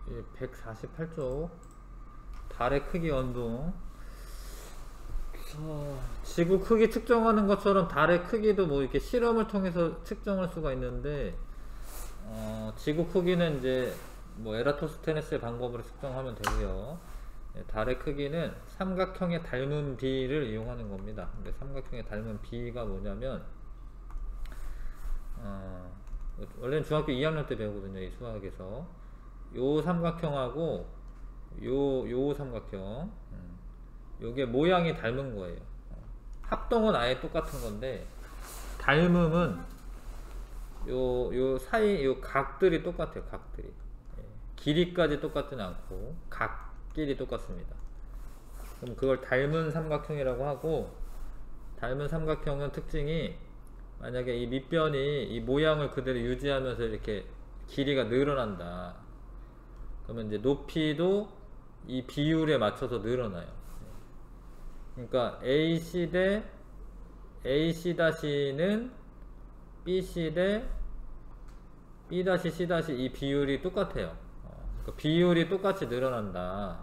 148쪽 달의 크기 원동. 지구 크기 측정하는 것처럼 달의 크기도 뭐 이렇게 실험을 통해서 측정할 수가 있는데, 지구 크기는 이제 뭐 에라토스테네스의 방법으로 측정하면 되고요. 달의 크기는 삼각형의 닮은 비를 이용하는 겁니다. 근데 삼각형의 닮은 비가 뭐냐면, 원래는 중학교 2학년 때 배우거든요. 이 수학에서 요 삼각형하고 요 삼각형, 요게 모양이 닮은 거예요. 합동은 아예 똑같은 건데, 닮음은 요 사이 요 각들이 똑같아요. 각들이. 길이까지 똑같진 않고 각끼리 똑같습니다. 그럼 그걸 닮은 삼각형이라고 하고, 닮은 삼각형은 특징이, 만약에 이 밑변이 이 모양을 그대로 유지하면서 이렇게 길이가 늘어난다, 그러면 이제 높이도 이 비율에 맞춰서 늘어나요. 그러니까 AC 대 AC-는 BC 대 B-C- 이 비율이 똑같아요. 그러니까 비율이 똑같이 늘어난다.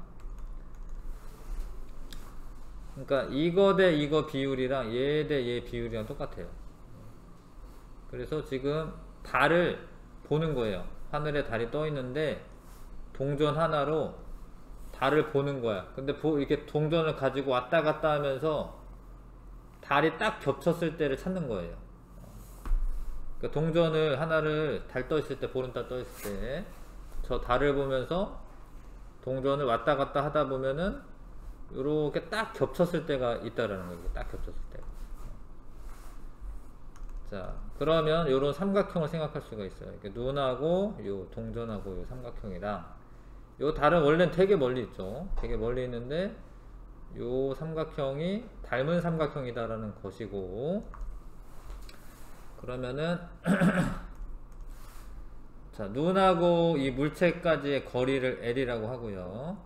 그러니까 이거 대 이거 비율이랑 얘 대 얘 비율이랑 똑같아요. 그래서 지금 달을 보는 거예요. 하늘에 달이 떠 있는데 동전 하나로 달을 보는 거야. 근데 이렇게 동전을 가지고 왔다 갔다 하면서 달이 딱 겹쳤을 때를 찾는 거예요. 그러니까 동전을 하나를 달 떠 있을 때, 보름 달 떠 있을 때 저 달을 보면서 동전을 왔다 갔다 하다 보면은 요렇게 딱 겹쳤을 때가 있다라는 거예요. 딱 겹쳤을 때. 자, 그러면 요런 삼각형을 생각할 수가 있어요. 이렇게 눈하고 요 동전하고 요 삼각형이랑, 요 달은 원래는 되게 멀리 있죠. 되게 멀리 있는데 요 삼각형이 닮은 삼각형이다라는 것이고, 그러면은 자, 눈하고 이 물체까지의 거리를 L이라고 하고요.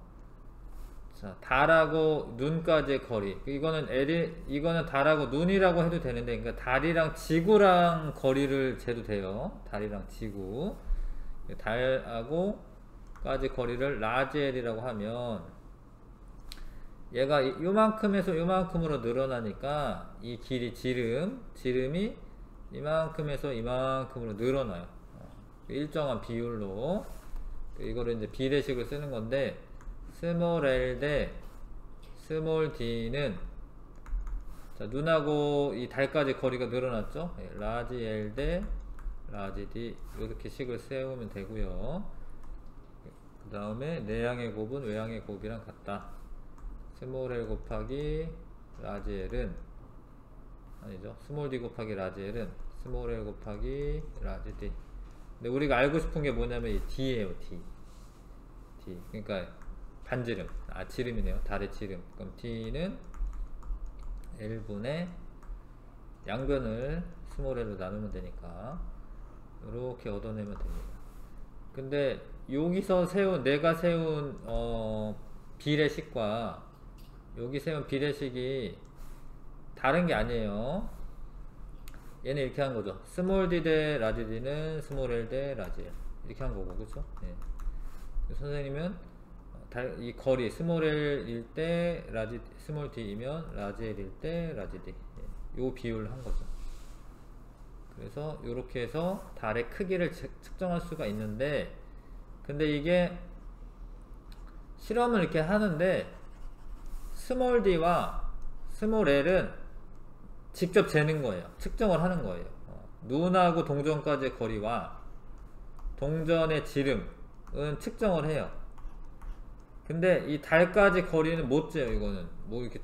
자, 달하고 눈까지의 거리, 이거는 달하고 눈이라고 해도 되는데, 그러니까 달이랑 지구랑 거리를 재도 돼요. 달이랑 지구, 달하고 까지 거리를 라지 L이라고 하면, 얘가 요만큼에서 요만큼으로 늘어나니까 이 길이 지름이 이만큼에서 이만큼으로 늘어나요. 일정한 비율로. 이거를 이제 비례식을 쓰는 건데, 스몰 l 대 스몰 d는, 자, 눈하고 이 달까지 거리가 늘어났죠. 라지 l 대 라지 d, 이렇게 식을 세우면 되고요. 그 다음에 내향의 곱은 외향의 곱이랑 같다. 스몰 l 곱하기 라지 l은, 아니죠, 스몰 d 곱하기 라지 l은 스몰 l 곱하기 라지 d. 근데 우리가 알고 싶은 게 뭐냐면 이 d예요. d. 그러니까 반지름, 지름이네요. 달의 지름. 그럼 d는 L분의 양변을 스몰 l로 나누면 되니까 이렇게 얻어내면 됩니다. 근데 여기서 내가 세운 비례식과 여기 세운 비례식이 다른 게 아니에요. 얘는 이렇게 한 거죠. 스몰 d 대 라지 d는 스몰 l 대 라지 l, 이렇게 한 거고, 그쵸? 네. 선생님은 이 거리 스몰 l일 때 스몰 d이면 라지 l일 때 라지 d, 요 비율을 한 거죠. 그래서 요렇게 해서 달의 크기를 측정할 수가 있는데, 근데 이게 실험을 이렇게 하는데 스몰 d와 스몰 l은 직접 재는 거예요. 측정을 하는 거예요. 눈하고 동전까지의 거리와 동전의 지름은 측정을 해요. 근데 이 달까지 거리는 못 재요. 이거는 뭐 이렇게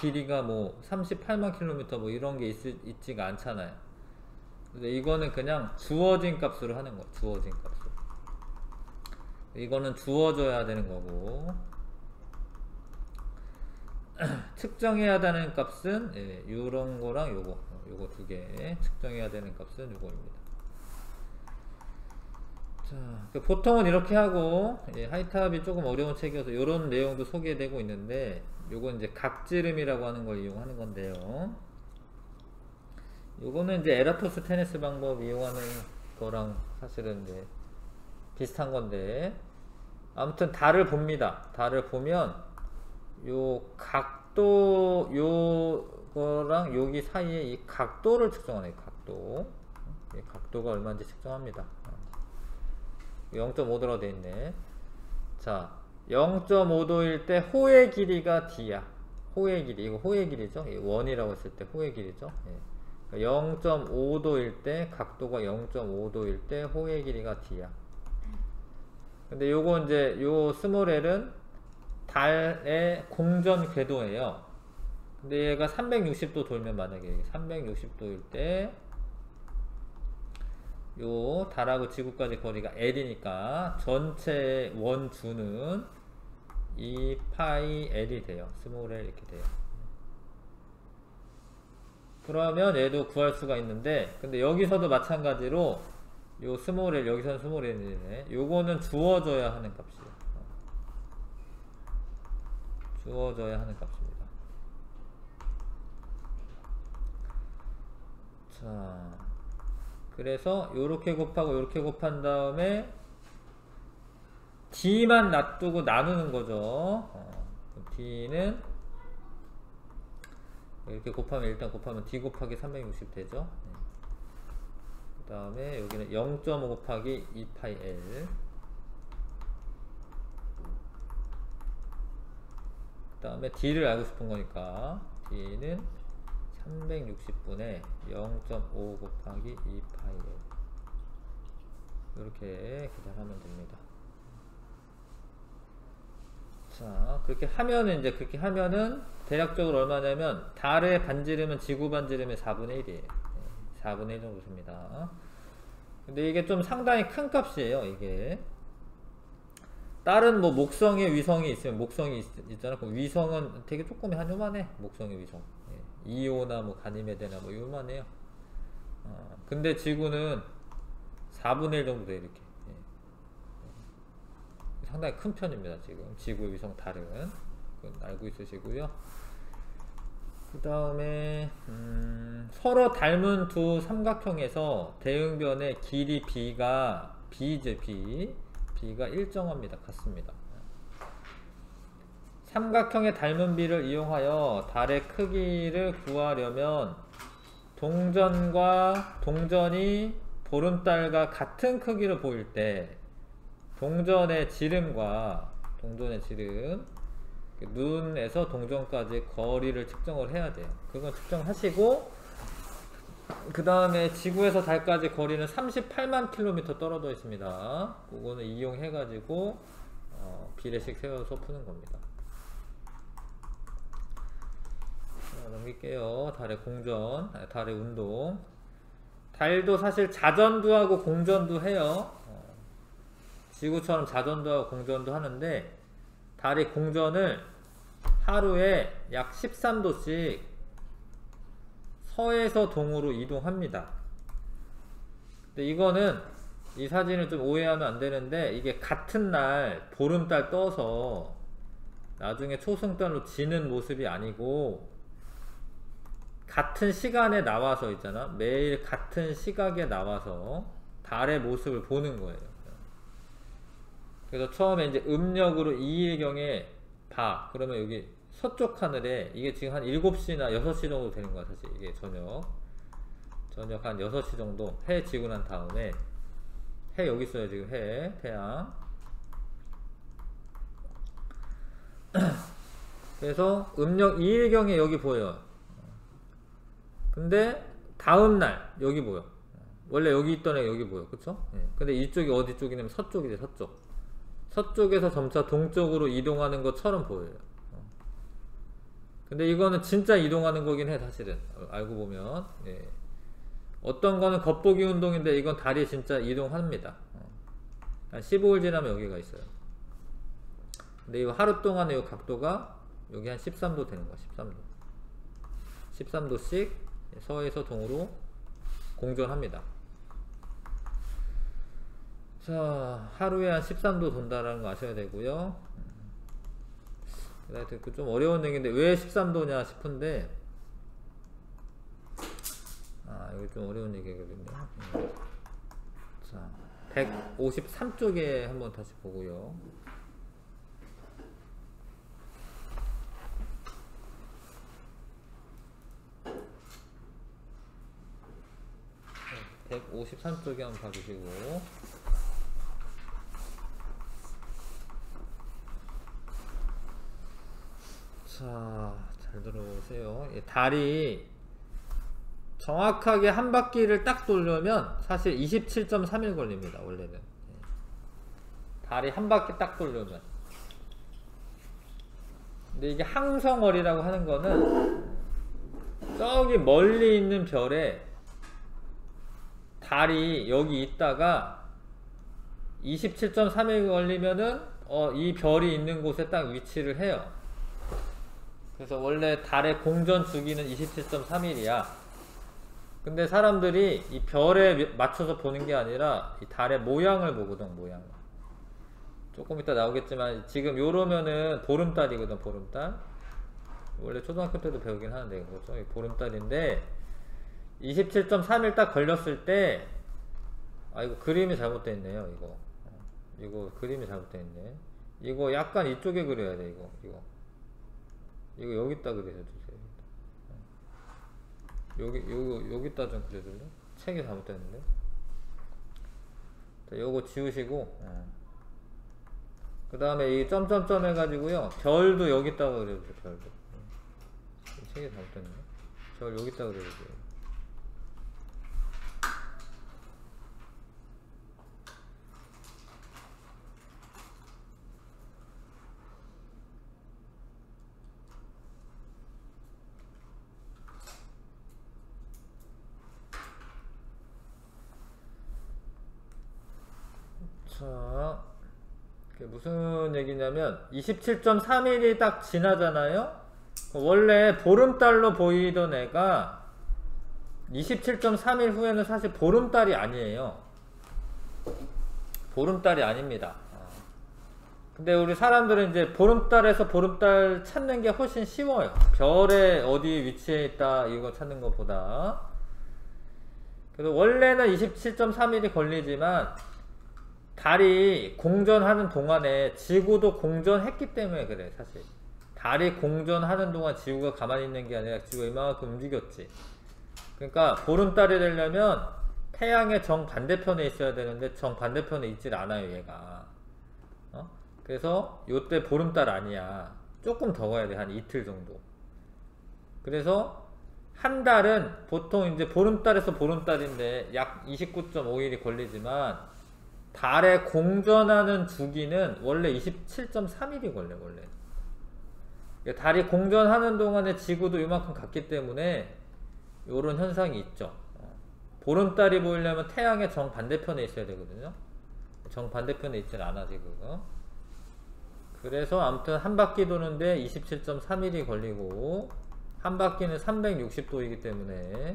길이가 뭐 38만 킬로미터 뭐 이런 게 있지가 않잖아요. 근데 이거는 그냥 주어진 값으로 하는 거예요. 주어진 값으로. 이거는 주어져야 되는 거고, 측정해야 되는 값은 요런 거랑 요거 두 개 측정해야 되는 값은 요거입니다. 자, 보통은 이렇게 하고, 하이탑이 조금 어려운 책이어서 요런 내용도 소개되고 있는데, 요건 이제 각지름이라고 하는 걸 이용하는 건데요. 요거는 이제 에라토스테네스 방법 이용하는 거랑 사실은 이제 비슷한 건데, 아무튼 달을 봅니다. 달을 보면 요 각도 요거랑 여기 사이에 이 각도를 측정하네요. 각도. 이 각도가 얼마인지 측정합니다. 0.5도로 되어 있네. 자, 0.5도일 때 호의 길이가 d야. 호의 길이, 이거 호의 길이죠. 원이라고 했을 때 호의 길이죠. 0.5도일 때, 각도가 0.5도일 때 호의 길이가 d야. 근데 요거 이제 요 스몰 l은 달의 공전 궤도예요. 근데 얘가 360도 돌면, 만약에 360도일 때 요 달하고 지구까지 거리가 l이니까 전체 원주는 2파이 l이 돼요. 스몰 l 이렇게 돼요. 그러면 얘도 구할 수가 있는데, 근데 여기서도 마찬가지로 요 스몰 l, 여기서는 스몰 l이네. 요거는 주어져야 하는 값이에요. 주어져야 하는 값입니다. 자, 그래서 요렇게 곱하고 요렇게 곱한 다음에 d만 놔두고 나누는 거죠. d는 이렇게 곱하면, 일단 곱하면 d 곱하기 360 되죠. 그 다음에 여기는 0.5 곱하기 2파이 l, 그 다음에 d를 알고 싶은 거니까 d는 360분의 0.5 곱하기 2파이 l, 이렇게 계산하면 됩니다. 자, 그렇게 하면은 대략적으로 얼마냐면, 달의 반지름은 지구 반지름의 4분의 1이에요. 4분의 1 정도 됩니다. 근데 이게 좀 상당히 큰 값이에요. 이게 다른 뭐 목성에 위성이 있으면, 목성이 있잖아. 그럼 위성은 되게 조금해. 한 요만해. 목성의 위성, 이오나 뭐 가니메데나 뭐 요만해요. 근데 지구는 4분의 1 정도 돼. 이렇게 상당히 큰 편입니다. 지금 지구, 위성, 달은. 그건 알고 있으시고요. 그 다음에 서로 닮은 두 삼각형에서 대응변의 길이 b가 b가 일정합니다. 같습니다. 삼각형의 닮은 비를 이용하여 달의 크기를 구하려면 동전이 보름달과 같은 크기로 보일 때 동전의 지름, 눈에서 동전까지 거리를 측정을 해야 돼요. 그건 측정하시고, 그 다음에 지구에서 달까지 거리는 38만 킬로미터 떨어져 있습니다. 그거는 이용해 가지고 비례식 세워서 푸는 겁니다. 자, 넘길게요. 달의 공전, 달의 운동. 달도 사실 자전도 하고 공전도 해요. 지구처럼 자전도 하고 공전도 하는데, 달이 공전을 하루에 약 13도씩 서에서 동으로 이동합니다. 근데 이거는, 이 사진을 좀 오해하면 안 되는데, 이게 같은 날 보름달 떠서 나중에 초승달로 지는 모습이 아니고, 같은 시간에 나와서 있잖아. 매일 같은 시각에 나와서 달의 모습을 보는 거예요. 그래서 처음에 이제 음력으로 2일경에 봐. 그러면 여기 서쪽 하늘에, 이게 지금 한 7시나 6시 정도 되는 거야, 사실. 이게 저녁 한 6시 정도 해 지고 난 다음에, 해 여기 있어요. 지금 태양. 그래서 음력 2일경에 여기 보여요. 근데 다음날 여기 보여. 원래 여기 있던 애 여기 보여. 그쵸? 근데 이쪽이 어디 쪽이냐면 서쪽이지. 서쪽에서 점차 동쪽으로 이동하는 것처럼 보여요. 근데 이거는 진짜 이동하는 거긴 해, 사실은. 알고 보면. 어떤 거는 겉보기 운동인데, 이건 달이 진짜 이동합니다. 한 15일 지나면 여기가 있어요. 근데 이거 하루 동안의 이 각도가 여기 한 13도 되는 거야. 13도씩 서에서 동으로 공전합니다. 자, 하루에 한 13도 돈다라는 거 아셔야 되고요. 하여튼 좀 어려운 얘기인데, 왜 13도냐 싶은데, 여기 좀 어려운 얘기거든요. 자, 153쪽에 한번 다시 보고요. 153쪽에 한번 봐주시고. 자, 잘 들어보세요. 달이 정확하게 한 바퀴를 딱 돌려면 사실 27.3일 걸립니다. 원래는 달이 한 바퀴 딱 돌려면. 근데 이게 항성월이라고 하는 거는 저기 멀리 있는 별에 달이 여기 있다가 27.3일 걸리면은 이 별이 있는 곳에 딱 위치를 해요. 그래서 원래 달의 공전 주기는 27.3일이야. 근데 사람들이 이 별에 맞춰서 보는 게 아니라 이 달의 모양을 보거든. 모양. 조금 이따 나오겠지만 지금 요러면은 보름달이거든. 보름달. 원래 초등학교 때도 배우긴 하는데 그거죠. 보름달인데 27.3일 딱 걸렸을 때 이거 그림이 잘못되어 있네요. 이거 그림이 잘못되어 있네. 이거 약간 이쪽에 그려야 돼. 이거 여기다 그려주세요. 여기다 좀 그려줄래? 책이 잘못됐는데. 자, 요거 지우시고 그 다음에 이 점점점 해가지고요 별도 여기다가 그려주세요. 별도. 이 책이 잘못됐네. 별 여기다가 그려주세요. 자, 무슨 얘기냐면 27.3일이 딱 지나잖아요. 원래 보름달로 보이던 애가 27.3일 후에는 사실 보름달이 아니에요. 보름달이 아닙니다. 근데 우리 사람들은 이제 보름달에서 보름달 찾는 게 훨씬 쉬워요. 별에 어디 위치해 있다 이거 찾는 것보다. 그래서 원래는 27.3일이 걸리지만 달이 공전하는 동안에 지구도 공전했기 때문에 그래. 사실 달이 공전하는 동안 지구가 가만히 있는 게 아니라 지구가 이만큼 움직였지. 그러니까 보름달이 되려면 태양의 정반대편에 있어야 되는데 정반대편에 있질 않아요 얘가. 그래서 요때 보름달 아니야. 조금 더 가야 돼. 한 이틀 정도. 그래서 한 달은 보통 이제 보름달에서 보름달인데 약 29.5일이 걸리지만 달에 공전하는 주기는 원래 27.3일이 걸려. 원래 달이 공전하는 동안에 지구도 이만큼 갔기 때문에 요런 현상이 있죠. 보름달이 보이려면 태양의 정반대편에 있어야 되거든요. 정반대편에 있진 않아 지금. 그래서 아무튼 한 바퀴 도는데 27.3일이 걸리고 한 바퀴는 360도이기 때문에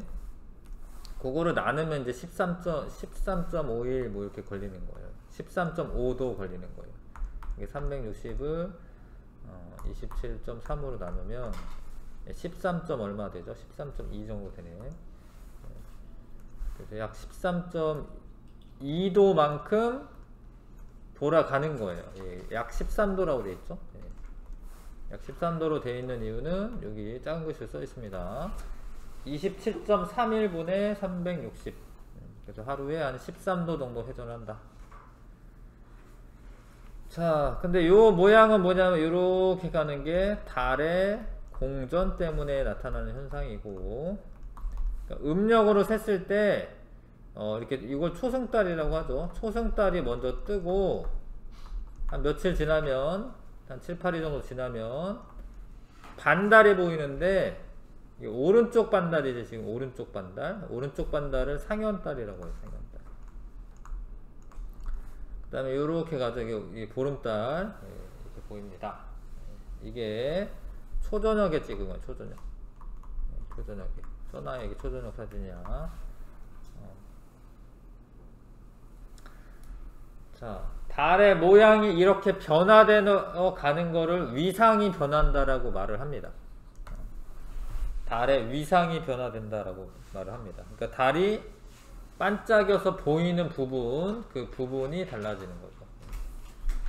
그거를 나누면 이제 13.5일 뭐 이렇게 걸리는 거예요. 13.5도 걸리는 거예요. 이게 360을 27.3으로 나누면 13. 얼마 되죠? 13.2 정도 되네. 그래서 약 13.2도만큼 돌아가는 거예요. 약 13도라고 되어 있죠. 약 13도로 되어 있는 이유는 여기 작은 글씨로 써 있습니다. 27.3일분의 360. 그래서 하루에 한 13도 정도 회전한다. 자, 근데 요 모양은 뭐냐면 이렇게 가는 게 달의 공전 때문에 나타나는 현상이고, 그러니까 음력으로 셌을 때 이렇게 이걸 초승달이라고 하죠. 초승달이 먼저 뜨고 한 며칠 지나면 한 7, 8일 정도 지나면 반달이 보이는데 오른쪽 반달이지. 지금 오른쪽 반달을 상현달이라고 해요. 상현달. 그 다음에 요렇게 가죠. 이 보름달 이렇게 보입니다. 이게 초저녁에 찍은 거예요. 초저녁. 초저녁에. 써놔야 이게 초저녁 사진이야. 자, 달의 모양이 이렇게 변화되어 가는 거를 위상이 변한다라고 말을 합니다. 달의 위상이 변화된다라고 말을 합니다. 그러니까 달이 반짝여서 보이는 부분, 그 부분이 달라지는 거죠.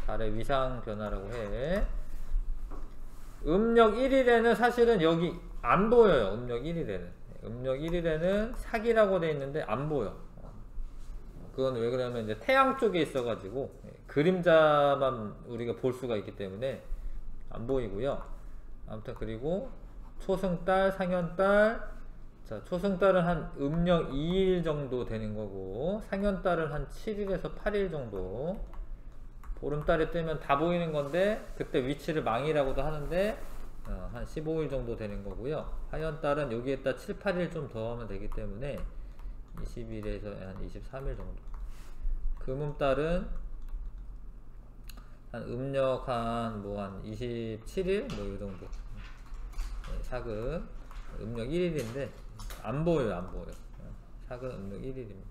달의 위상 변화라고 해. 음력 1일에는 사실은 여기 안 보여요. 음력 1일에는. 음력 1일에는 사기라고 돼 있는데 안 보여. 그건 왜 그러냐면 이제 태양 쪽에 있어가지고 그림자만 우리가 볼 수가 있기 때문에 안 보이고요. 아무튼 그리고 초승달, 상현달, 자 초승달은 한 음력 2일 정도 되는 거고 상현달은 한 7일에서 8일 정도. 보름달이 뜨면 다 보이는 건데 그때 위치를 망이라고도 하는데 한 15일 정도 되는 거고요. 하연달은 여기에다 7, 8일 좀 더 하면 되기 때문에 20일에서 한 23일 정도. 금음달은 한 음력 한 27일 뭐 이 정도. 사금 음력 1일인데 안 보여요, 안 보여요. 사금 음력 1일입니다.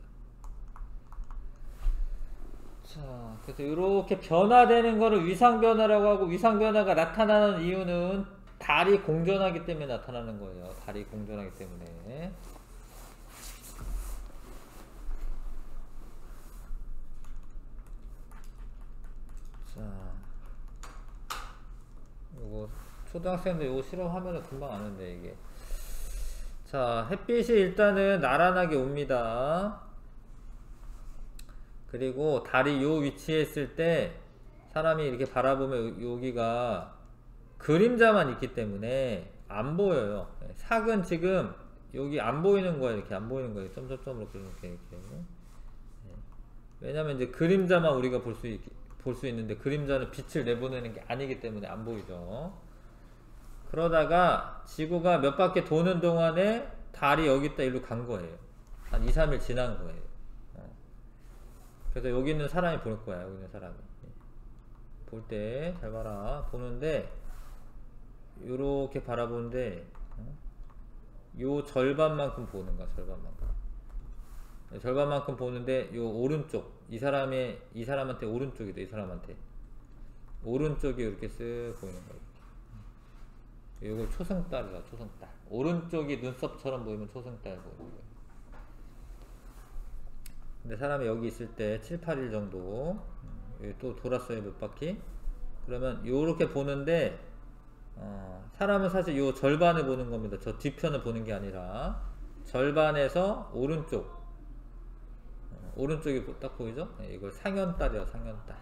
자, 그래서 이렇게 변화되는 거를 위상변화라고 하고, 위상변화가 나타나는 이유는 달이 공전하기 때문에 나타나는 거예요. 달이 공전하기 때문에. 자, 요거 초등학생들 요거 실험하면은 금방 아는데 이게. 자, 햇빛이 일단은 나란하게 옵니다. 그리고 달이 요 위치에 있을 때 사람이 이렇게 바라보면 여기가 그림자만 있기 때문에 안 보여요. 삭은 지금 여기 안 보이는 거예요. 이렇게 안 보이는 거예요. 점점점으로 이렇게. 왜냐면 이제 그림자만 우리가 볼 수 있는데 그림자는 빛을 내보내는 게 아니기 때문에 안 보이죠. 그러다가 지구가 몇 바퀴 도는 동안에 달이 여기다 일로 간 거예요. 한 2, 3일 지난 거예요. 그래서 여기 있는 사람이 볼 거야. 여기 있는 사람이 볼 때 잘 봐라. 보는데 요렇게 바라보는데 요 절반만큼 보는 거야. 절반만큼 보는데 요 오른쪽 이 사람한테 오른쪽이다. 이 사람한테 오른쪽이 이렇게 쓱 보이는 거야. 요걸 초승달이다. 초승달. 오른쪽이 눈썹처럼 보이면 초승달 보이는 거야. 근데 사람이 여기 있을 때 7, 8일 정도 또 돌았어요. 몇 바퀴. 그러면 요렇게 보는데 사람은 사실 요 절반을 보는 겁니다. 저 뒤편을 보는 게 아니라 절반에서 오른쪽이 딱 보이죠? 이걸 상현달이야. 상현달.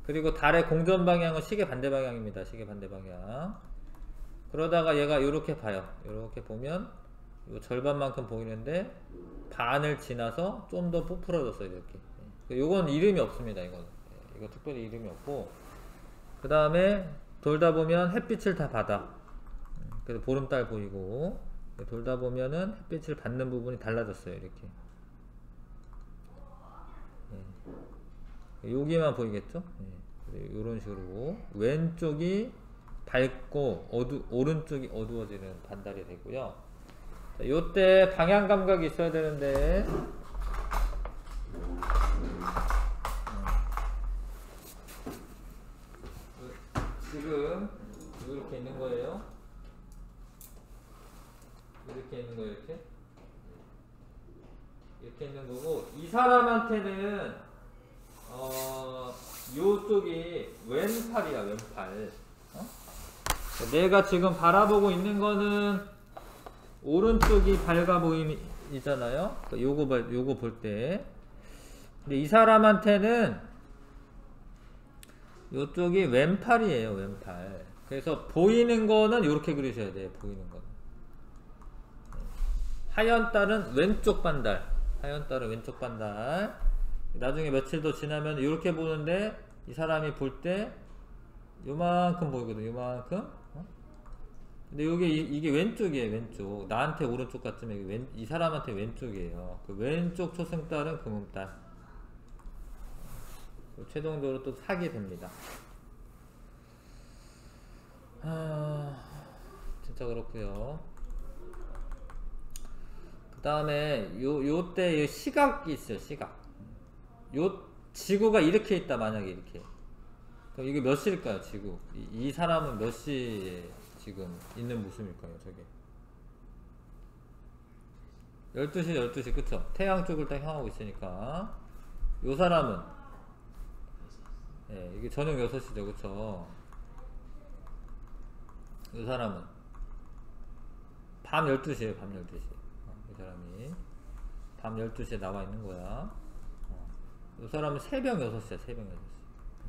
그리고 달의 공전 방향은 시계 반대 방향입니다. 시계 반대 방향. 그러다가 얘가 요렇게 봐요. 요렇게 보면 요 절반만큼 보이는데 반을 지나서 좀 더 부풀어졌어요. 이렇게. 요건 이름이 없습니다. 이거 특별히 이름이 없고, 그 다음에 돌다 보면 햇빛을 다 받아. 그래서 보름달 보이고, 돌다 보면은 햇빛을 받는 부분이 달라졌어요. 이렇게. 여기만 보이겠죠? 이런 식으로 왼쪽이 밝고 오른쪽이 어두워지는 반달이 되고요. 요때 방향 감각이 있어야 되는데 지금 이렇게 있는 거예요. 이렇게 있는 거예요. 이렇게 있는 거고, 이 사람한테는 요쪽이 왼팔이야. 왼팔. 내가 지금 바라보고 있는 거는 오른쪽이 밝아 보이잖아요. 요거 볼 때. 근데 이 사람한테는 요쪽이 왼팔이에요. 왼팔. 그래서 보이는 거는 이렇게 그리셔야 돼요. 보이는 거는. 하연달은 왼쪽 반달. 하연달은 왼쪽 반달. 나중에 며칠 더 지나면 이렇게 보는데 이 사람이 볼 때 요만큼 보이거든. 요만큼. 근데 이게 왼쪽이에요. 왼쪽. 나한테 오른쪽 같으면 이 사람한테 왼쪽이에요. 그 왼쪽 초승달은 금음달. 최종적으로 또 사게 됩니다. 진짜 그렇고요. 그 다음에 요때 시각이 있어요. 시각. 요 지구가 이렇게 있다. 만약에 이렇게. 그럼 이게 몇 시일까요? 지구. 이 사람은 몇 시에 지금 있는 모습일까요? 저게 12시 그쵸? 태양 쪽을 딱 향하고 있으니까 요 사람은 이게 저녁 6시죠. 그쵸? 요 사람은 밤 12시에요. 밤 12시. 이 사람이 밤 12시에 나와 있는 거야. 이 사람은 새벽 6시야, 새벽 6시.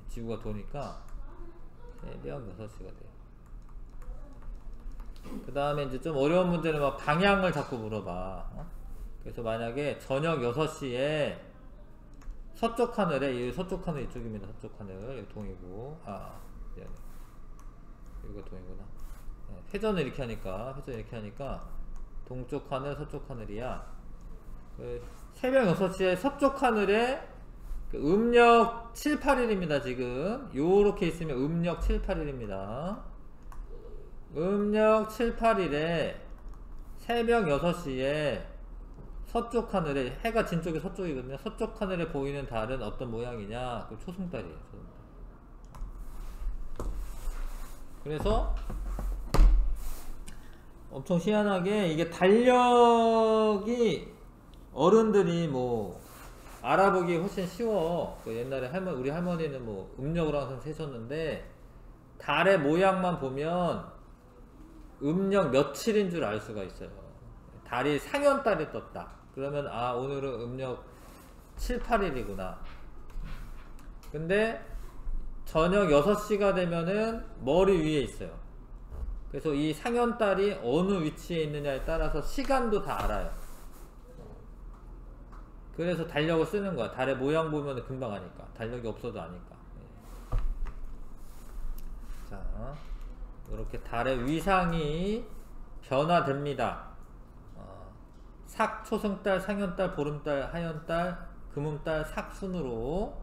지구가 도니까 새벽 6시가 돼요. 그 다음에 이제 좀 어려운 문제는 막 방향을 자꾸 물어봐. 그래서 만약에 저녁 6시에 서쪽 하늘에, 이 서쪽 하늘 이쪽입니다. 서쪽 하늘. 여기 동이고. 미안해. 여기가 동이구나. 회전을 이렇게 하니까, 동쪽 하늘, 서쪽 하늘이야. 새벽 6시에 서쪽 하늘에 음력 7, 8일입니다, 지금. 요렇게 있으면 음력 7, 8일입니다. 음력 7, 8일에 새벽 6시에 서쪽 하늘에, 해가 진 쪽이 서쪽이거든요. 서쪽 하늘에 보이는 달은 어떤 모양이냐? 그 초승달이에요, 초승달. 그래서 엄청 희한하게 이게 달력이 어른들이 뭐 알아보기 훨씬 쉬워. 그 옛날에 우리 할머니는 뭐 음력으로 항상 세셨는데, 달의 모양만 보면 음력 며칠인 줄 알 수가 있어요. 달이 상현달이 떴다. 그러면 오늘은 음력 7, 8일이구나. 근데 저녁 6시가 되면은 머리 위에 있어요. 그래서 이 상현달이 어느 위치에 있느냐에 따라서 시간도 다 알아요. 그래서 달력을 쓰는 거야. 달의 모양 보면 금방 아니까. 달력이 없어도 아니까. 자, 이렇게 달의 위상이 변화됩니다. 삭, 초승달, 상현달, 보름달, 하현달, 금음달, 삭 순으로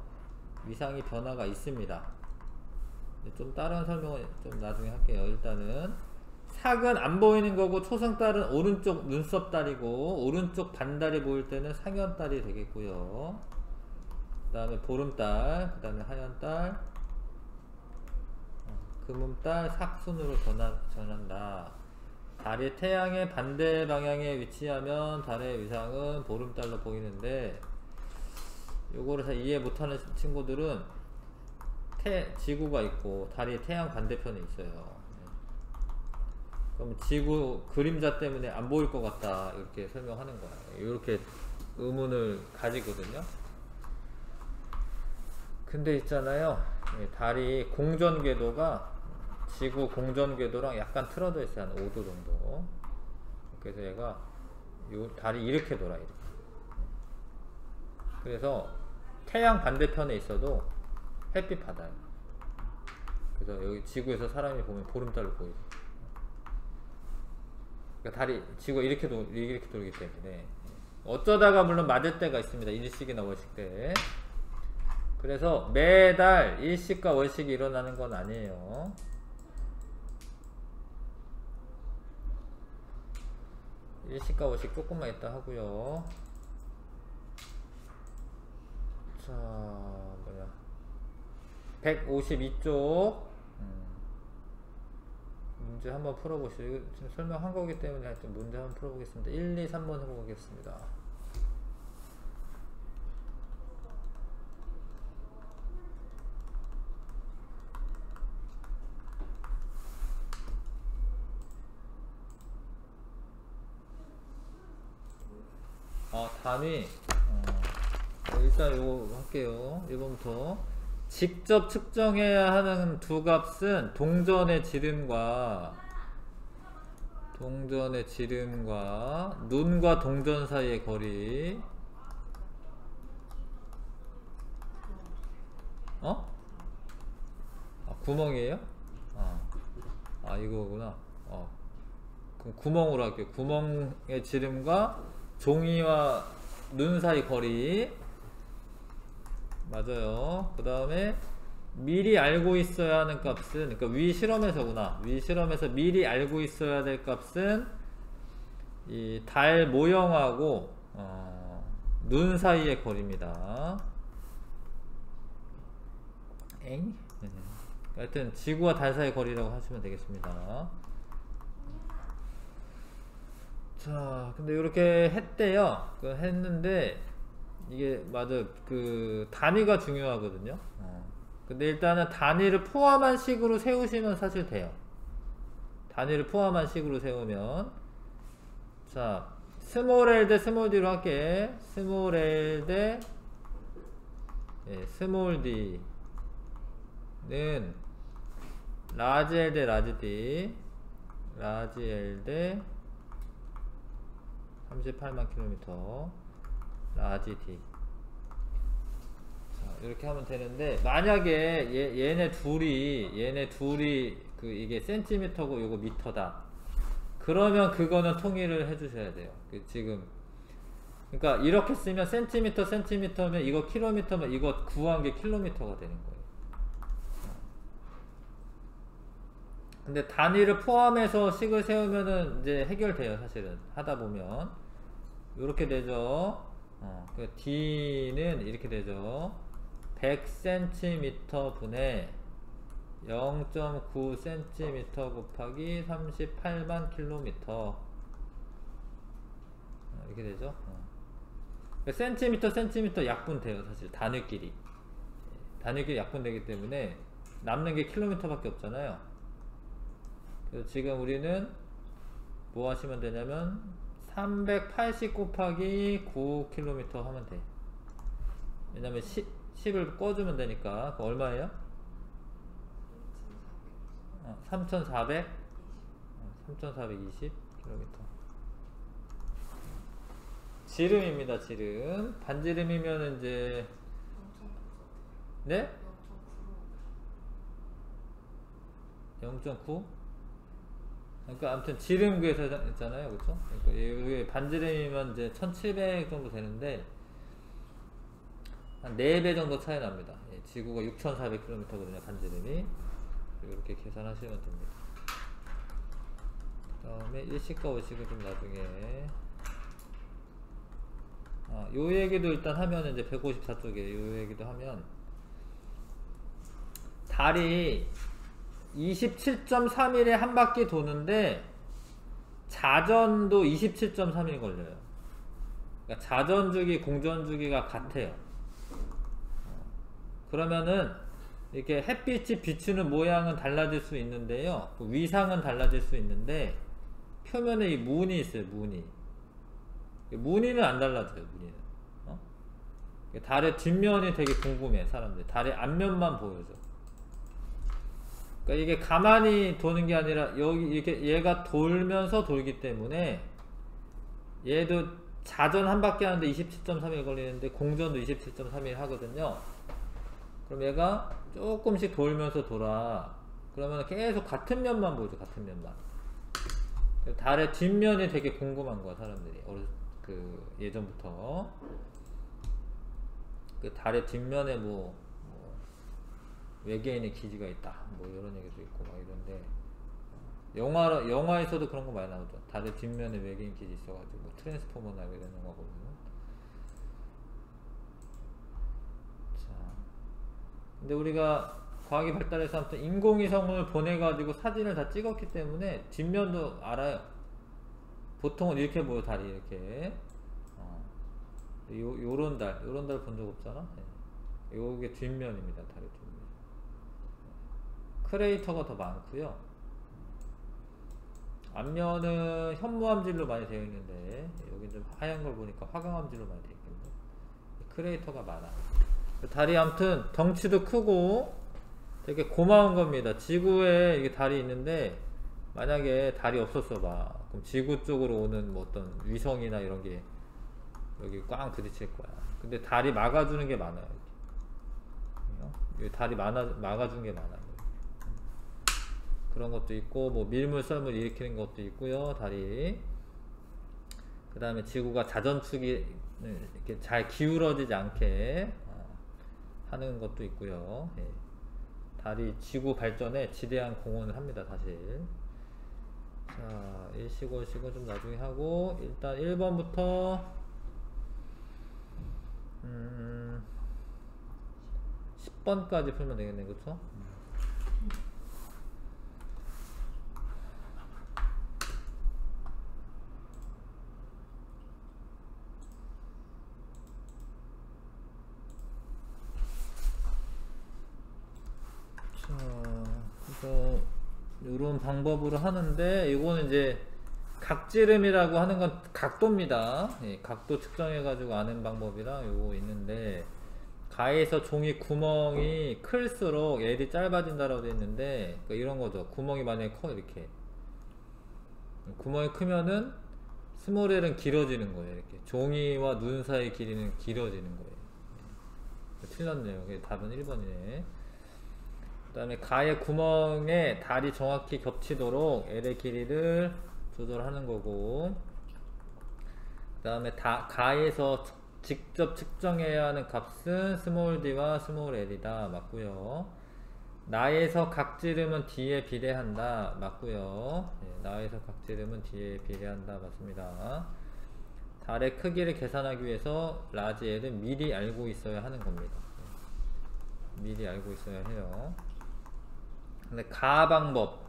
위상이 변화가 있습니다. 좀 다른 설명은 좀 나중에 할게요. 일단은 삭은 안 보이는 거고, 초승달은 오른쪽 눈썹달이고, 오른쪽 반달이 보일 때는 상현달이 되겠고요. 그 다음에 보름달, 그 다음에 하현달, 금음달, 삭순으로 전한다. 달이 태양의 반대 방향에 위치하면 달의 위상은 보름달로 보이는데, 요거를 잘 이해 못하는 친구들은 지구가 있고 달이 태양 반대편에 있어요. 그럼 지구 그림자 때문에 안 보일 것 같다, 이렇게 설명하는 거예요. 이렇게 의문을 가지거든요. 근데 있잖아요, 달이 공전궤도가 지구 공전궤도랑 약간 틀어져 있어요. 한 5도 정도. 그래서 얘가 달이 이렇게 돌아, 이렇게. 그래서 태양 반대편에 있어도 햇빛 받아요. 그래서 여기 지구에서 사람이 보면 보름달로 보이죠. 그러니까 지구가 이렇게 돌기 때문에 어쩌다가 물론 맞을 때가 있습니다. 일식이나 월식 때. 그래서 매달 일식과 월식이 일어나는 건 아니에요. 일식과 월식 조금만 있다 하고요. 자, 152쪽 문제 한번 풀어보시죠. 이거 지금 설명한 거기 때문에 하여튼 문제 한번 풀어보겠습니다. 1, 2, 3번 해보겠습니다. 단위. 일단 요거 할게요. 1번부터. 직접 측정해야 하는 두 값은 동전의 지름과 눈과 동전 사이의 거리. 구멍이에요? 이거구나. 그럼 구멍으로 할게요. 구멍의 지름과 종이와 눈 사이 거리. 맞아요. 그 다음에 미리 알고 있어야 하는 값은, 그러니까 위 실험에서구나. 위 실험에서 미리 알고 있어야 될 값은 이 달 모형하고 눈 사이의 거리입니다. 하여튼 지구와 달 사이의 거리라고 하시면 되겠습니다. 자, 근데 이렇게 했대요. 했는데 이게 맞아, 그 단위가 중요하거든요. 근데 일단은 단위를 포함한 식으로 세우시면 사실 돼요. 단위를 포함한 식으로 세우면. 자, 스몰 L 대 스몰 D로 할게. 스몰 L 대 예, 스몰 d는 라지 L 대 라지 D, 라지 L 대 38만 킬로미터, 라지 D. 자, 이렇게 하면 되는데, 만약에 얘네 둘이 그 이게 센티미터고 요거 미터다. 그러면 그거는 통일을 해주셔야 돼요. 지금 그러니까 이렇게 쓰면 센티미터면 이거 킬로미터면 이거 구한 게 킬로미터가 되는 거예요. 근데 단위를 포함해서 식을 세우면은 이제 해결돼요. 사실은 하다 보면 이렇게 되죠. 그 D는 이렇게 되죠. 100cm 분의 0.9cm 곱하기 38만 킬로미터, 이렇게 되죠. 센티미터 약분돼요. 사실 단위끼리 약분되기 때문에 남는 게 킬로미터 밖에 없잖아요. 그래서 지금 우리는 뭐 하시면 되냐면 380 곱하기 9km 하면 돼. 왜냐면 10을 꺼주면 되니까. 그거 얼마예요? 3420km. 지름입니다. 지름. 반지름이면 이제 네? 0.9? 그러니까 아무튼 지름 구해서 했잖아요. 그쵸? 그러니까 이게 반지름이면 이제 1700 정도 되는데 한 4배 정도 차이 납니다. 지구가 6400km거든요. 반지름이. 이렇게 계산하시면 됩니다. 그 다음에 일식과 오식은 좀 나중에, 요 얘기도 일단 하면 이제 154쪽에 요 얘기도 하면, 달이 27.3일에 한 바퀴 도는데 자전도 27.3일 걸려요. 그러니까 자전주기 공전주기가 같아요. 그러면은 이렇게 햇빛이 비추는 모양은 달라질 수 있는데요, 그 위상은 달라질 수 있는데 표면에 이 무늬 있어요. 무늬는 안 달라져요. 무늬는. 달의 뒷면이 되게 궁금해 사람들. 달의 앞면만 보여줘. 그러니까 이게 가만히 도는 게 아니라 여기 이렇게 얘가 돌면서 돌기 때문에, 얘도 자전 한 바퀴 하는데 27.3일 걸리는데 공전도 27.3일 하거든요. 그럼 얘가 조금씩 돌면서 돌아. 그러면 계속 같은 면만 보여줘. 같은 면만. 달의 뒷면이 되게 궁금한 거야 사람들이. 예전부터 그 달의 뒷면에 뭐 외계인의 기지가 있다, 뭐 이런 얘기도 있고 막 이런데, 영화에서도 그런 거 많이 나오죠. 달의 뒷면에 외계인 기지 있어가지고 뭐 트랜스포머나 이런 영화 보면. 자, 근데 우리가 과학이 발달해서 아무튼 인공위성을 보내가지고 사진을 다 찍었기 때문에 뒷면도 알아요. 보통은 이렇게 보여. 달이 이렇게. 요런 달 본 적 없잖아. 네. 요게 뒷면입니다. 달의 뒷면. 크레이터가 더 많고요. 앞면은 현무암질로 많이 되어 있는데, 여기 좀 하얀 걸 보니까 화강암질로 많이 되어 있거든요. 크레이터가 많아. 달이 아무튼 덩치도 크고 되게 고마운 겁니다. 지구에 이게 달이 있는데, 만약에 달이 없었어 봐. 그럼 지구 쪽으로 오는 뭐 어떤 위성이나 이런 게 여기 꽝 부딪힐 거야. 근데 달이 막아주는 게 많아요. 달이 막아주는 게 많아요. 그런 것도 있고, 뭐 밀물 썰물 일으키는 것도 있고요. 달이. 그 다음에 지구가 자전축이 이렇게 잘 기울어지지 않게 하는 것도 있고요. 예. 달이 지구 발전에 지대한 공헌을 합니다. 사실. 자, 일시고 좀 나중에 하고, 일단 1번부터 10번까지 풀면 되겠네. 그쵸? 그래서 이런 방법으로 하는데, 이거는 이제 각지름이라고 하는 건 각도입니다. 예, 각도 측정해 가지고 아는 방법이랑 요거 있는데, 가에서 종이 구멍이 클수록 L이 짧아진다라고 되어 있는데, 그러니까 이런 거죠. 구멍이 만약에 커, 이렇게. 구멍이 크면은 스몰 L은 길어지는 거예요. 이렇게. 종이와 눈 사이 길이는 길어지는 거예요. 틀렸네요. 답은 1번이네. 그 다음에 가의 구멍에 달이 정확히 겹치도록 L의 길이를 조절하는 거고, 그 다음에 가에서 직접 측정해야 하는 값은 스몰 d와 스몰 l이다. 맞고요. 나에서 각지름은 d에 비례한다. 맞고요. 네, 나에서 각지름은 d에 비례한다. 맞습니다. 달의 크기를 계산하기 위해서 라지 l은 미리 알고 있어야 하는 겁니다. 미리 알고 있어야 해요. 근데 가방법.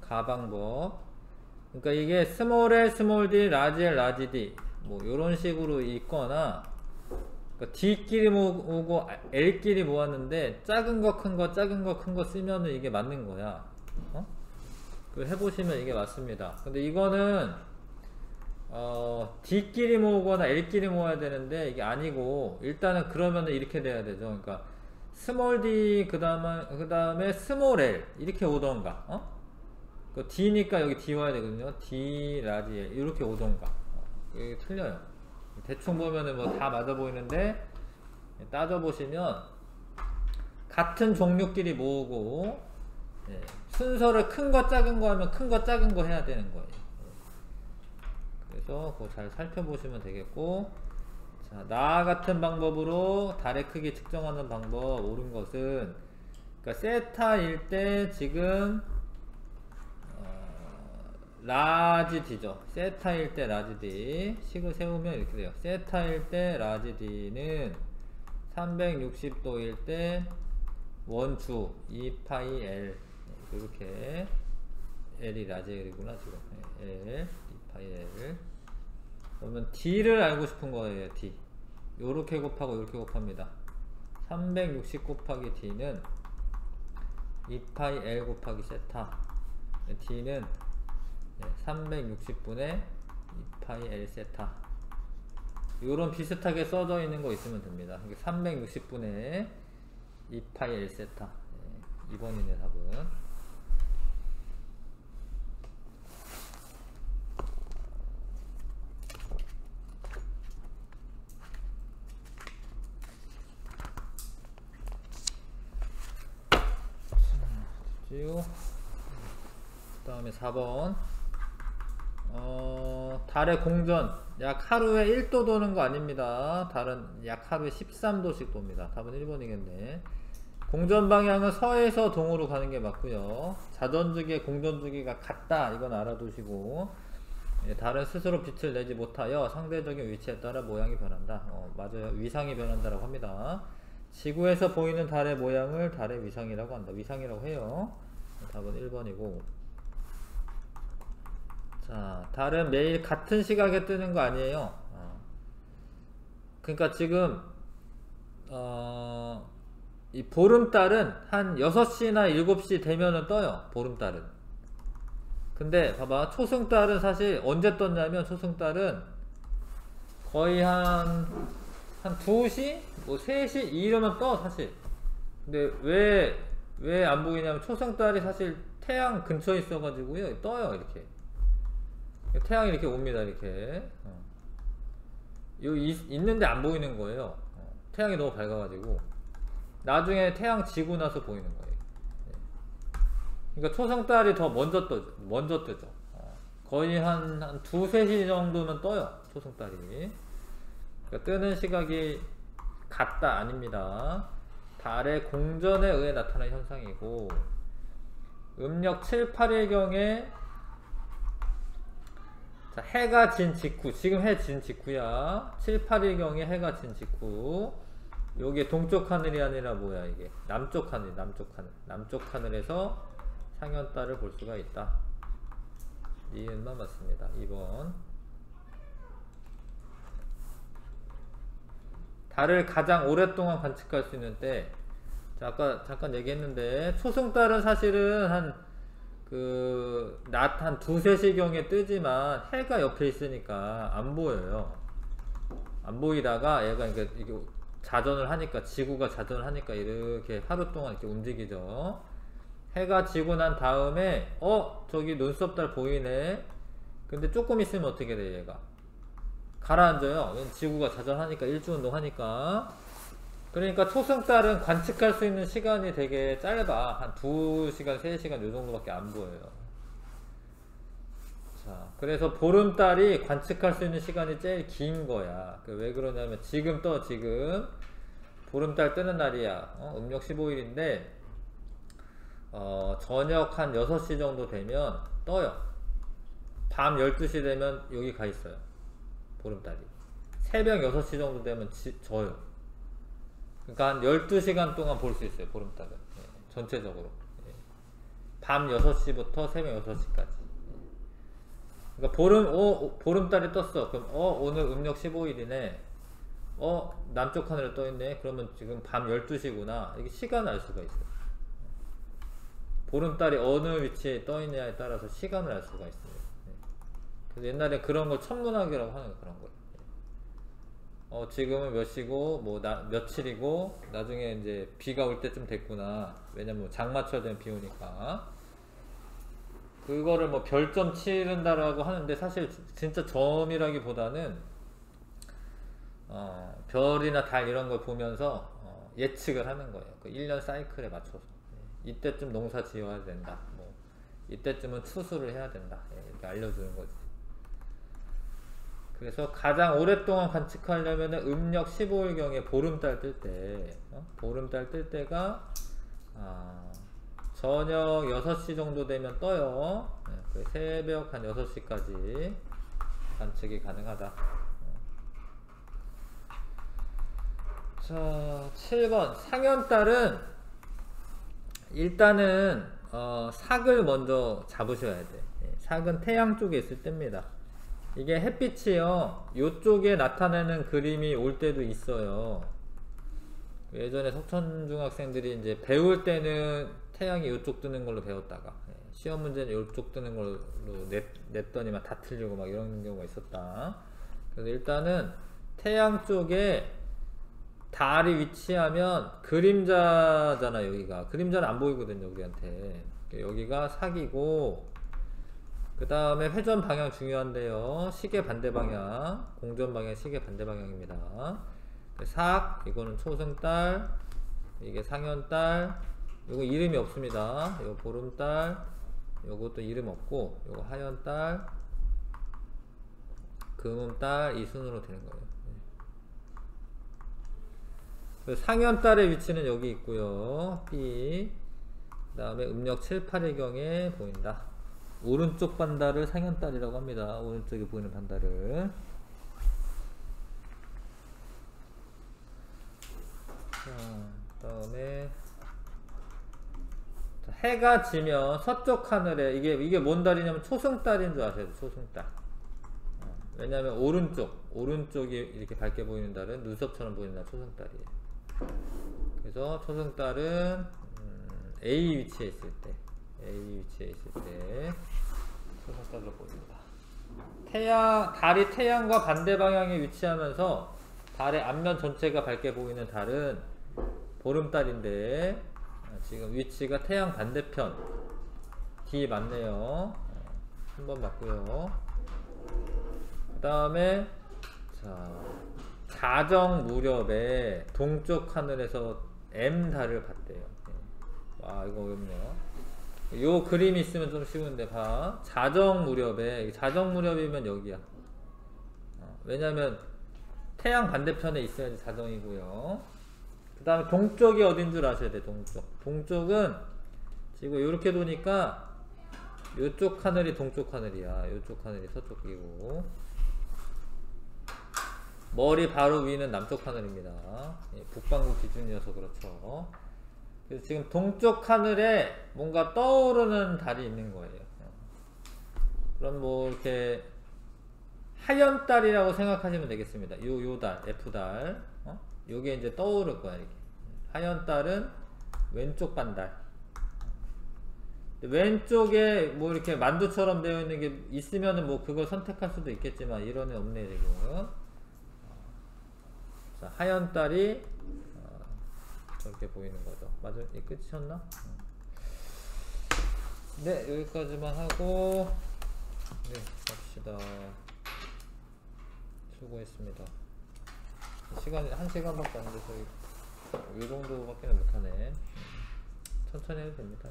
그러니까 이게 스몰 l, 스몰 d, 라지 l, 라지 d 뭐 요런 식으로 있거나, 그러니까 D끼리 모으고 L끼리 모았는데 작은 거 큰 거 작은 거 큰 거 쓰면은 이게 맞는 거야. 그 해보시면 이게 맞습니다. 근데 이거는 D끼리 모으거나 L끼리 모아야 되는데 이게 아니고, 일단은 그러면은 이렇게 돼야 되죠. 그러니까 스몰 d 그 다음에 스몰 l 이렇게 오던가, 그 D니까 여기 D 와야 되거든요. D 라지 L 이렇게 오던가. 이게 틀려요. 대충 보면은 뭐 다 맞아 보이는데, 따져보시면 같은 종류끼리 모으고, 예, 순서를 큰 거 작은 거 하면 큰 거 작은 거 해야 되는 거예요. 그래서 그거 잘 살펴보시면 되겠고, 자, 나 같은 방법으로 달의 크기 측정하는 방법 옳은 것은, 그러니까 세타일 때 지금 라지 D죠. 세타일 때 라지 D 식을 세우면 이렇게 돼요. 세타일 때 라지 D는 360도일 때 원주 2파이 L, 이렇게 L이 라지 L이구나 지금. L 2파이 L. 그러면 D를 알고 싶은 거예요. D 요렇게 곱하고 요렇게 곱합니다. 360 곱하기 D는 2파이 L 곱하기 세타. D는 360분의 2파이 L 세타. 요런 비슷하게 써져 있는 거 있으면 됩니다. 360분의 2파이 L 세타. 2번이네 답은. 그 다음에 4번. 달의 공전 약 하루에 1도 도는 거 아닙니다. 달은 약 하루에 13도씩 돕니다. 답은 1번이겠네. 공전 방향은 서에서 동으로 가는 게 맞고요. 자전주기의 공전주기가 같다. 이건 알아두시고, 달은 스스로 빛을 내지 못하여 상대적인 위치에 따라 모양이 변한다. 맞아요. 위상이 변한다라고 합니다. 지구에서 보이는 달의 모양을 달의 위상이라고 한다. 위상이라고 해요. 답은 1번이고. 자, 달은 매일 같은 시각에 뜨는 거 아니에요. 그러니까 지금 이 보름달은 한 6시나 7시 되면은 떠요. 보름달은. 근데 봐봐, 초승달은 사실 언제 떴냐면, 초승달은 거의 한 2시? 뭐 3시? 이러면 떠 사실. 근데 왜 안 보이냐면, 초승달이 사실 태양 근처에 있어 가지고요 떠요. 이렇게 태양이 이렇게 옵니다. 이렇게 있는데 안 보이는 거예요. 태양이 너무 밝아가지고 나중에 태양 지고 나서 보이는 거예요. 그러니까 초승달이 더 먼저 뜨죠. 거의 한 2, 3시 정도는 떠요. 초승달이. 그러니까 뜨는 시각이 같다 아닙니다. 달의 공전에 의해 나타나는 현상이고, 음력 7, 8일경에 자, 해가 진 직후, 지금 해 진 직후야. 7, 8일경에 해가 진 직후. 요게 동쪽 하늘이 아니라 뭐야 이게, 남쪽 하늘. 남쪽 하늘에서 상현달을 볼 수가 있다. 이은만 맞습니다. 2번. 달을 가장 오랫동안 관측할 수 있는 때, 자, 아까 잠깐 얘기했는데, 초승달은 사실은 낮 한 2, 3시경에 뜨지만 해가 옆에 있으니까 안 보여요. 안 보이다가 얘가 이게 자전을 하니까, 지구가 자전을 하니까 이렇게 하루 동안 이렇게 움직이죠. 해가 지고 난 다음에 저기 눈썹 달 보이네. 근데 조금 있으면 어떻게 돼? 얘가 가라앉아요. 지구가 자전하니까, 일주운동 하니까. 그러니까 초승달은 관측할 수 있는 시간이 되게 짧아. 한 2시간 3시간 요 정도밖에 안 보여요. 자, 그래서 보름달이 관측할 수 있는 시간이 제일 긴 거야. 왜 그러냐면 지금 보름달 뜨는 날이야. 음력 15일인데 저녁 한 6시 정도 되면 떠요. 밤 12시 되면 여기 가 있어요. 보름달이. 새벽 6시 정도 되면 져요. 그러니까 한 12시간 동안 볼 수 있어요. 보름달은. 전체적으로. 밤 6시부터 새벽 6시까지. 그러니까 보름달이 떴어. 그럼 오늘 음력 15일이네. 남쪽 하늘에 떠있네. 그러면 지금 밤 12시구나. 이게 시간을 알 수가 있어요. 보름달이 어느 위치에 떠있냐에 따라서 시간을 알 수가 있습니다. 그래서 옛날에 그런 걸 천문학이라고 하는 거예요. 그런 걸. 지금은 몇 시고 며칠이고 나중에 이제 비가 올 때쯤 됐구나. 왜냐면 장마철 되면 비 오니까. 그거를 별점 치른다라고 하는데 사실 진짜 점이라기보다는 별이나 달 이런 걸 보면서 예측을 하는 거예요. 그 1년 사이클에 맞춰서. 이때쯤 농사 지어야 된다. 이때쯤은 추수를 해야 된다. 이렇게 알려주는 거지. 그래서 가장 오랫동안 관측하려면 음력 15일경에 보름달 뜰 때, 보름달 뜰 때가 저녁 6시 정도 되면 떠요. 새벽 한 6시까지 관측이 가능하다. 자, 7번 상현달은 일단은 삭을 먼저 잡으셔야 돼. 삭은 태양 쪽에 있을 때입니다. 이게 햇빛이요, 요쪽에 나타내는 그림이 올 때도 있어요. 예전에 석천중학생들이 이제 배울 때는 태양이 요쪽 뜨는 걸로 배웠다가 시험 문제는 요쪽 뜨는 걸로 냈더니만 다 틀리고 막 이런 경우가 있었다. 그래서 일단은 태양 쪽에 달이 위치하면 그림자잖아. 여기가 그림자는 안 보이거든요 우리한테. 여기가 삭이고, 그 다음에 회전 방향 중요한데요. 시계 반대 방향, 공전 방향, 시계 반대 방향입니다. 삭, 이거는 초승달, 이게 상현달, 요거 이름이 없습니다. 요거 보름달, 요것도 이름 없고, 요거 하현달, 금음달, 이 순으로 되는 거예요. 상현달의 위치는 여기 있고요. B. 그 다음에 음력 7, 8일경에 보인다. 오른쪽 반달을 상현달이라고 합니다. 오른쪽에 보이는 반달을. 자, 다음에 해가 지면 서쪽 하늘에 이게 뭔 달이냐면 초승달인 줄 아셔야 돼요. 초승달. 왜냐하면 오른쪽이 이렇게 밝게 보이는 달은 눈썹처럼 보이는 달 초승달이에요. 그래서 초승달은 A 위치에 있을 때 초승달로 보입니다. 달이 태양과 반대 방향에 위치하면서 달의 앞면 전체가 밝게 보이는 달은 보름달인데, 지금 위치가 태양 반대편 D 맞네요. 3번 맞고요. 그 다음에 자정 무렵에 동쪽 하늘에서 M달을 봤대요. 와, 이거 어렵네요. 요 그림이 있으면 좀 쉬운데 봐. 자정 무렵이면 여기야. 왜냐면 태양 반대편에 있어야지 자정이고요. 그 다음에 동쪽이 어딘 줄 아셔야 돼. 동쪽은 지금 이렇게 도니까 요쪽 하늘이 동쪽 하늘이야. 요쪽 하늘이 서쪽이고, 머리 바로 위는 남쪽 하늘입니다. 북반구 기준이어서 그렇죠. 그래서 지금 동쪽 하늘에 뭔가 떠오르는 달이 있는 거예요. 그럼 이렇게 하연달이라고 생각하시면 되겠습니다. 요 달, F달. 요게 이제 떠오를 거야, 이렇게. 하연달은 왼쪽 반달. 왼쪽에 이렇게 만두처럼 되어 있는 게 있으면은 그걸 선택할 수도 있겠지만, 이런 애 없네, 지금. 자, 하얀 딸이 저렇게 보이는 거죠. 맞아? 이 끝이었나? 네, 여기까지만 하고 네, 갑시다. 수고했습니다. 시간이 1시간밖에 안 돼서 이 정도밖에 못하네. 천천히 해도 됩니다.